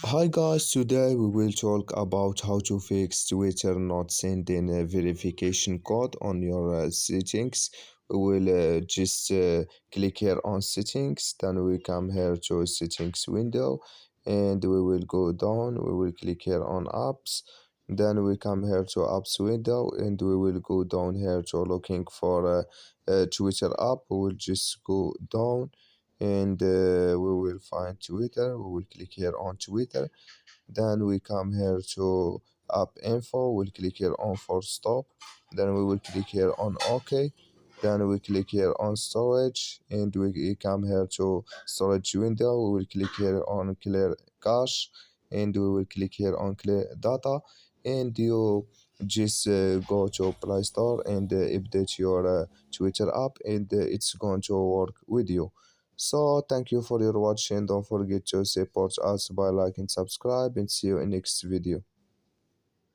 Hi guys, today we will talk about how to fix Twitter not sending a verification code on your settings. We will just click here on settings, then we come here to settings window and we will go down. We will click here on apps, then we come here to apps window and we will go down here to looking for a Twitter app. We will just go down and we will find Twitter. We will click here on Twitter. Then we come here to app info. We'll click here on for stop. Then we will click here on OK. Then we click here on storage and we come here to storage window. We will click here on clear cache and we will click here on clear data and you just go to Play Store and update your Twitter app and it's going to work with you. So thank you for your watching. Don't forget to support us by liking, subscribe, and see you in next video.